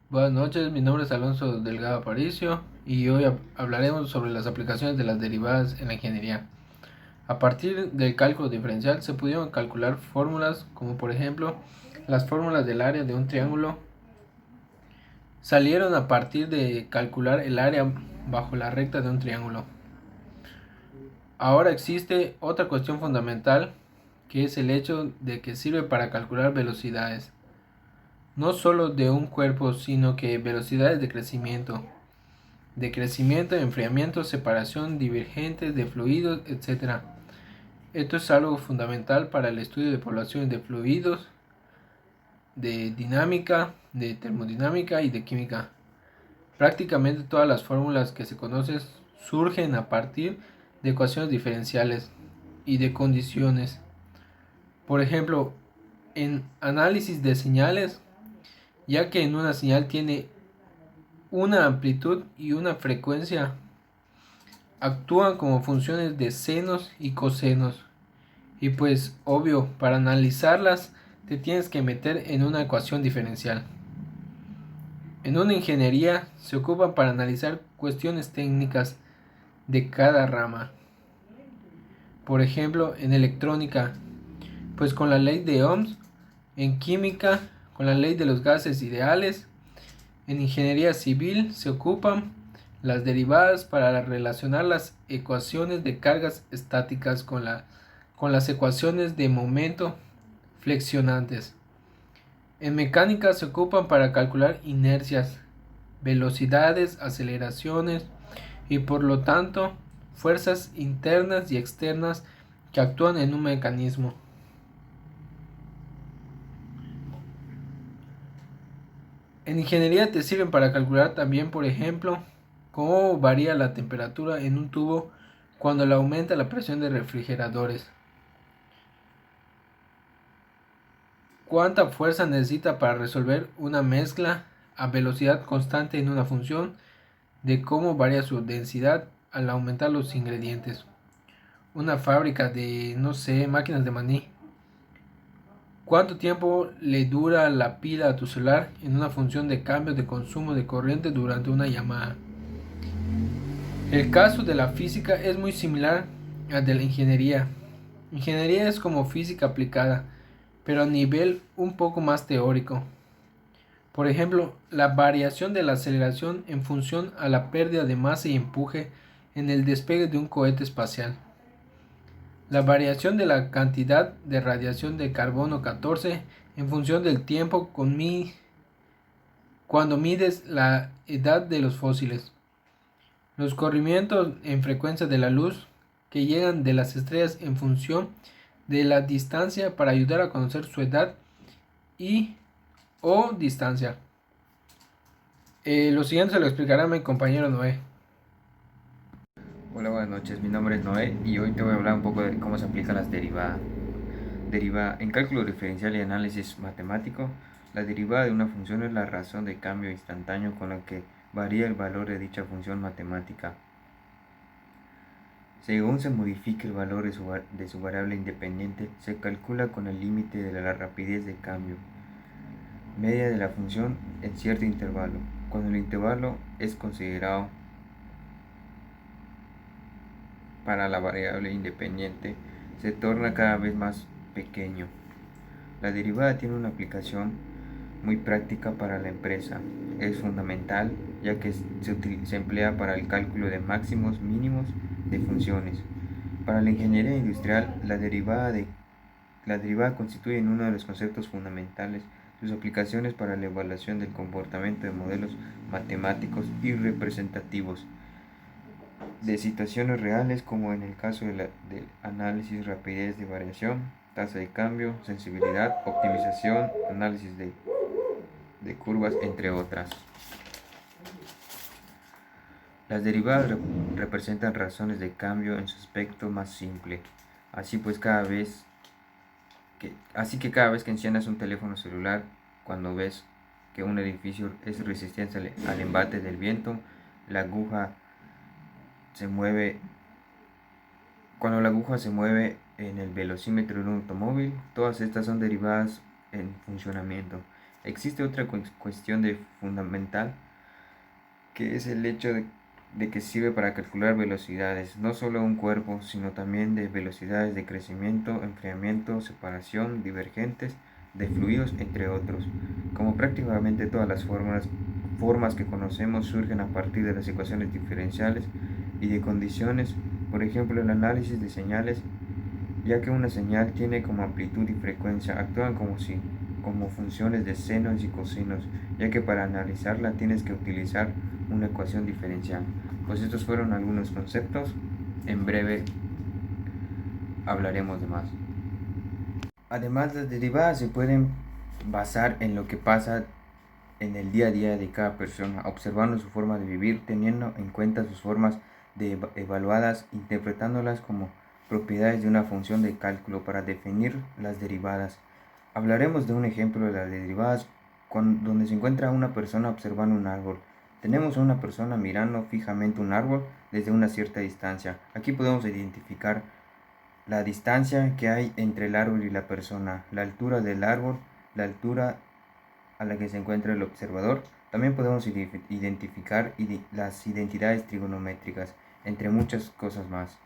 Buenas noches, mi nombre es Alonso Delgado Aparicio y hoy hablaremos sobre las aplicaciones de las derivadas en la ingeniería. A partir del cálculo diferencial se pudieron calcular fórmulas como por ejemplo las fórmulas del área de un triángulo salieron a partir de calcular el área bajo la recta de un triángulo. Ahora existe otra cuestión fundamental que es el hecho de que sirve para calcular velocidades, no solo de un cuerpo sino que velocidades de crecimiento, enfriamiento, separación, divergentes de fluidos, etc. Esto es algo fundamental para el estudio de poblaciones de fluidos, de dinámica, de termodinámica y de química. Prácticamente todas las fórmulas que se conocen surgen a partir de ecuaciones diferenciales y de condiciones. Por ejemplo, en análisis de señales, ya que en una señal tiene una amplitud y una frecuencia, actúan como funciones de senos y cosenos. Y pues obvio, para analizarlas te tienes que meter en una ecuación diferencial. En una ingeniería se ocupan para analizar cuestiones técnicas de cada rama. Por ejemplo, en electrónica, pues con la ley de Ohms, en química, con la ley de los gases ideales, en ingeniería civil se ocupan las derivadas para relacionar las ecuaciones de cargas estáticas con las ecuaciones de momento flexionantes. En mecánica se ocupan para calcular inercias, velocidades, aceleraciones y por lo tanto fuerzas internas y externas que actúan en un mecanismo. En ingeniería te sirven para calcular también, por ejemplo, cómo varía la temperatura en un tubo cuando le aumenta la presión de refrigeradores. Cuánta fuerza necesita para resolver una mezcla a velocidad constante en una función de cómo varía su densidad al aumentar los ingredientes. Una fábrica de, no sé, máquinas de maní. ¿Cuánto tiempo le dura la pila a tu celular en una función de cambio de consumo de corriente durante una llamada? El caso de la física es muy similar al de la ingeniería. Ingeniería es como física aplicada, pero a nivel un poco más teórico. Por ejemplo, la variación de la aceleración en función a la pérdida de masa y empuje en el despegue de un cohete espacial. La variación de la cantidad de radiación de carbono 14 en función del tiempo cuando mides la edad de los fósiles. Los corrimientos en frecuencia de la luz que llegan de las estrellas en función de la distancia para ayudar a conocer su edad y o distancia. Lo siguiente se lo explicará mi compañero Noé. Hola, buenas noches. Mi nombre es Noé y hoy te voy a hablar un poco de cómo se aplican las derivadas. En cálculo diferencial y análisis matemático, la derivada de una función es la razón de cambio instantáneo con la que varía el valor de dicha función matemática. Según se modifique el valor de su variable independiente, se calcula con el límite de la rapidez de cambio media de la función en cierto intervalo. Cuando el intervalo es considerado para la variable independiente, se torna cada vez más pequeño. La derivada tiene una aplicación muy práctica para la empresa. Es fundamental ya que se emplea para el cálculo de máximos mínimos de funciones. Para la ingeniería industrial, la derivada constituye uno de los conceptos fundamentales. Sus aplicaciones para la evaluación del comportamiento de modelos matemáticos y representativos de situaciones reales, como en el caso del análisis, rapidez de variación, tasa de cambio, sensibilidad, optimización, análisis de curvas, entre otras. Las derivadas representan razones de cambio en su aspecto más simple. Así pues, así que cada vez que enciendas un teléfono celular, cuando ves que un edificio es resistente al embate del viento, la aguja se mueve cuando la aguja se mueve en el velocímetro de un automóvil. Todas estas son derivadas en funcionamiento. Existe otra cuestión fundamental, que es el hecho de que sirve para calcular velocidades, no solo de un cuerpo, sino también de velocidades de crecimiento, enfriamiento, separación, divergentes, de fluidos, entre otros. Como prácticamente todas las formas que conocemos surgen a partir de las ecuaciones diferenciales y de condiciones, por ejemplo el análisis de señales, ya que una señal tiene como amplitud y frecuencia, actúan como funciones de senos y cosinos, ya que para analizarla tienes que utilizar una ecuación diferencial. Pues estos fueron algunos conceptos, en breve hablaremos de más. Además, las derivadas se pueden basar en lo que pasa en el día a día de cada persona, observando su forma de vivir, teniendo en cuenta sus formas de evaluadas, interpretándolas como propiedades de una función de cálculo para definir las derivadas. Hablaremos de un ejemplo de las derivadas donde se encuentra una persona observando un árbol. Tenemos a una persona mirando fijamente un árbol desde una cierta distancia. Aquí podemos identificar la distancia que hay entre el árbol y la persona, la altura del árbol, la altura a la que se encuentra el observador. También podemos identificar las identidades trigonométricas, entre muchas cosas más.